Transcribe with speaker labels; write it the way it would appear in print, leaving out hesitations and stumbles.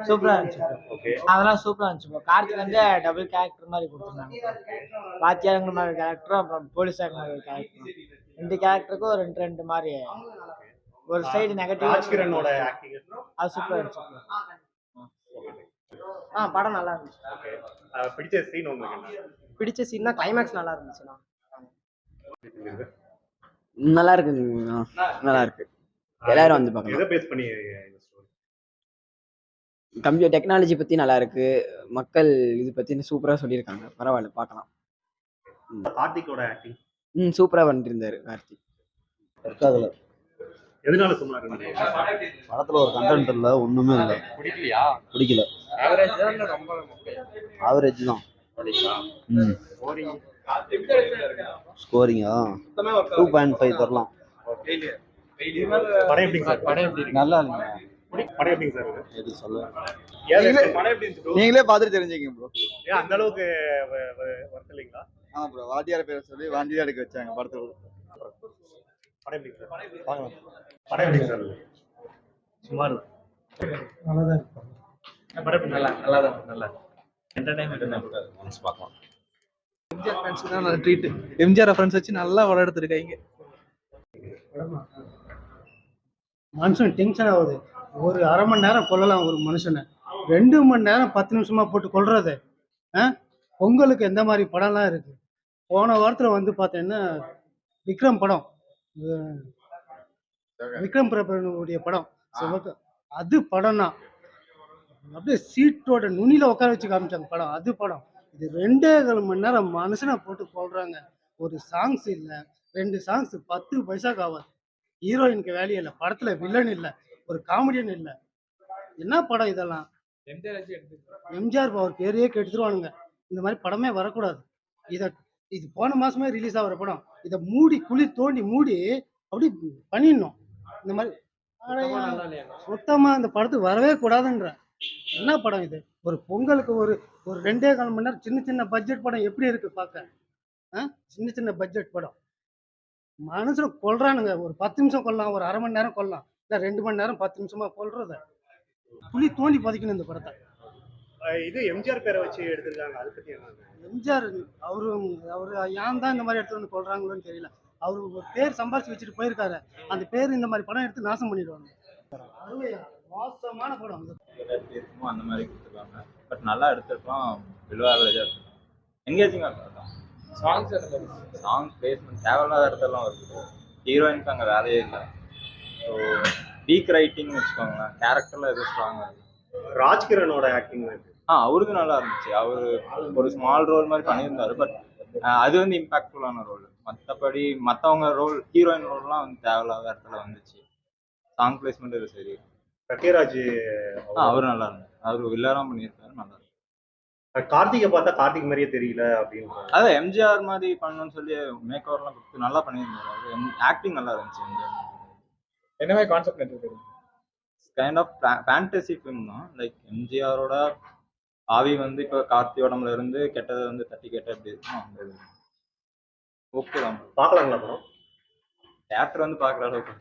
Speaker 1: சூப்பரா இருந்துச்சு.
Speaker 2: ஓகே.
Speaker 1: அதெல்லாம் சூப்பரா இருந்துச்சு ப்ரோ. கார்த்திக் வந்து டபுள் கேரக்டர் மாதிரி கொடுத்துருந்தாங்க. வாத்தியாருங்கிற மாதிரி ஒரு கேரக்டரும், அப்புறம் போலீஸாங்கிற மாதிரி ஒரு கேரக்டரும். 2 கேரக்டருக்கும் 2 மாதிரி ஒரு சைடு நெகட்டிவ்.
Speaker 2: ராஜ்கிரனோட ஆக்டிங்
Speaker 1: அது சூப்பரா இருந்துச்சு ப்ரோ. படம் நல்லா இருந்துச்சு.
Speaker 2: ஓகே. பிடிச்ச சீன் உங்களுக்கு என்ன?
Speaker 1: பிடிச்ச சீன்னா கிளைமேக்ஸ் நல்லா இருந்துச்சுண்ணா.
Speaker 3: நல்லா இருக்கு, நல்லா இருக்கு. எல்லாரும் வந்து பார்க்கலாம்.
Speaker 2: எதை பேஸ் பண்ணி
Speaker 3: கம்ப்யூட்டர் டெக்னாலஜி பத்தி நல்லா இருக்கு. மக்கள் இது பத்தி சூப்பரா சொல்லியிருக்காங்க. பரவாயில்ல, பார்க்கலாம்.
Speaker 2: கார்த்திகோட ஆக்டிங்
Speaker 3: சூப்பரா பண்ணிருந்தாரு கார்த்திக்.
Speaker 4: இருக்காதுல
Speaker 2: எதனால சும்மா இருந்தீங்க?
Speaker 4: படத்துல ஒரு கண்டென்ட் இல்ல, ஒண்ணுமே இல்ல.
Speaker 2: பிடிக்கலையா?
Speaker 4: பிடிக்கல.
Speaker 2: ஆவரேஜ் தான், ரொம்ப
Speaker 4: ஆவரேஜ் தான். ஸ்கோரிங்கா 2.5 தரலாம்.
Speaker 2: படம் எப்படி சார்? படம் எப்படி இருக்கு?
Speaker 4: நல்லா இல்லைங்க.
Speaker 2: படம் எப்படி சார்?
Speaker 4: எது சொல்ல?
Speaker 2: படம் எப்படி இருந்துச்சு?
Speaker 4: நீங்களே பார்த்துட்டு தெரிஞ்சுக்கங்க ப்ரோ.
Speaker 2: ஏன் அந்த அளவுக்கு வர்த் இல்லைங்களா?
Speaker 4: ஆமா ப்ரோ, வாத்தியார் பேரை சொல்லி வாந்தி தான் எடுக்க வச்சாங்க படத்துல.
Speaker 2: படம் எப்படி சார்? பார்க்கலாம். படம் எப்படி சார்? சுமார்
Speaker 1: நல்லா தான் இருக்கு.
Speaker 2: படம் நல்லா என்டர்டைன்மெண்ட் தான்
Speaker 4: பார்க்கலாம்.
Speaker 5: எம்ஜிஆர் ஃபேன்ஸ்க்கு தான் நல்ல ட்ரீட். எம்ஜிஆர் ரெஃபரன்ஸ் வச்சு நல்லா படம் எடுத்துருக்காங்க.
Speaker 1: மனுஷன் டென்ஷன் ஆகுது. ஒரு அரை மணி நேரம் கொல்லலாம் ஒரு மனுஷனை, 2 மணி நேரம் 10 நிமிஷமா போட்டு கொல்றது. பொங்கலுக்கு எந்த மாதிரி படம்லாம் இருக்கு. போன வாரத்தில் வந்து பார்த்தீங்கன்னா விக்ரம் படம், விக்ரம் பிரபுடைய படம் அது படம்னா அப்படியே சீட்டோட நுனியில உட்கார வச்சு காமிச்சாங்க படம். அது படம். இது 2.25 மணி நேரம் மனுஷனை போட்டு கொள்றாங்க. ஒரு சாங்ஸ் இல்லை, 2 சாங்ஸ் 10 பைசாக்கு ஆகாது. ஹீரோயினுக்கு வேலையே இல்லை, படத்துல வில்லன் இல்லை, ஒரு காமெடியன் இல்லை. என்ன படம் இதெல்லாம்? எம்ஜிஆர் அவர் பேரையே கெடுத்துருவானுங்க. இந்த மாதிரி படமே வரக்கூடாது. இது போன மாசமே ரிலீஸ் ஆகிற படம். இதை மூடி குழி தோண்டி மூடி அப்படி பண்ணிடணும். இந்த மாதிரி சுத்தமா இந்த படத்துக்கு வரவே கூடாதுன்ற. என்ன படம் இது? ஒரு பொங்கலுக்கு ஒரு 2.25 மணி நேரம் சின்ன பட்ஜெட் படம் எப்படி இருக்கு பார்க்க? சின்ன பட்ஜெட் படம் மனுஷனை கொல்றானுங்க. ஒரு 10 நிமிஷம் கொல்லலாம், ஒரு அரை மணி நேரம் கொல்லலாம், இல்லை 2 மணி நேரம் 10 நிமிஷமா கொல்றத புளி தோண்டி பதிக்கணும் இந்த படத்தை.
Speaker 2: இது எம்ஜிஆர் பேரை வச்சு எடுத்திருக்காங்க, அதை பத்தி என்ன?
Speaker 1: எம்ஜிஆர் அவரு ஏன் தான் இந்த மாதிரி எடுத்து வந்து கொள்றாங்களோன்னு தெரியல. அவரு ஒரு பேர் சம்பாதிச்சு வச்சுட்டு போயிருக்காரு. அந்த பேர் இந்த மாதிரி படம் எடுத்து நாசம் பண்ணிடுவாங்க. மோசமான படம்
Speaker 6: அந்த மாதிரி கொடுத்துருக்காங்க. பட் நல்லா எடுத்துருக்கோம். பிலோ ஆவரேஜாக இருக்கும். என்கேஜிங்காக இருக்கும். சாங்ஸ் பிளேஸ்மெண்ட் தேவையில்லாத இடத்துலலாம் இருக்குது. ஹீரோயினுக்கு அங்கே வேலையே இல்லை. ஸோ வீக் ரைட்டிங்னு வச்சுக்கோங்களேன். கேரக்டரில் எதுவும் ஸ்ட்ராங்காக இருக்குது.
Speaker 2: ராஜ்கிரனோட ஆக்டிங்
Speaker 6: அவருக்கு நல்லா இருந்துச்சு. அவர் ஒரு ஸ்மால் ரோல் மாதிரி பண்ணியிருந்தாரு. பட் அது வந்து இம்பாக்ட்ஃபுல்லான ரோல். மற்றபடி மற்றவங்க ரோல், ஹீரோயின் ரோல்லாம் வந்து தேவையில்லாத இடத்துல வந்துச்சு. சாங் பிளேஸ்மெண்ட் இது சரி.
Speaker 2: சத்யராஜ்
Speaker 6: அவரு நல்லா இருந்தார். அவரு வில்லராம் பண்ணியிருக்காரு, நல்லா இருக்கு.
Speaker 2: கார்த்திகை பார்த்தா கார்த்திக் மாதிரியே தெரியல அப்படின்னு.
Speaker 6: அதான் எம்ஜிஆர் மாதிரி பண்ணணும்னு சொல்லி மேக் ஓவர்லாம் கொடுத்து நல்லா பண்ணியிருந்தாரு. அவரு ஆக்டிங் நல்லா இருந்துச்சு. எம்ஜிஆர்
Speaker 5: என்ன மாதிரி கான்செப்ட் எடுத்துருக்கு?
Speaker 6: கைண்ட் ஆஃப் ஃபேண்டசி ஃபிலிம் தான். லைக் எம்ஜிஆரோட ஆவி வந்து இப்போ கார்த்தி உடம்புல இருந்து கெட்டதை வந்து தட்டி கேட்ட எப்படி இருக்கும் அந்த இது. ஓகே தான்.
Speaker 2: பார்க்கலாங்களா படம்?
Speaker 6: தேட்டர் வந்து பார்க்குற அளவுக்கு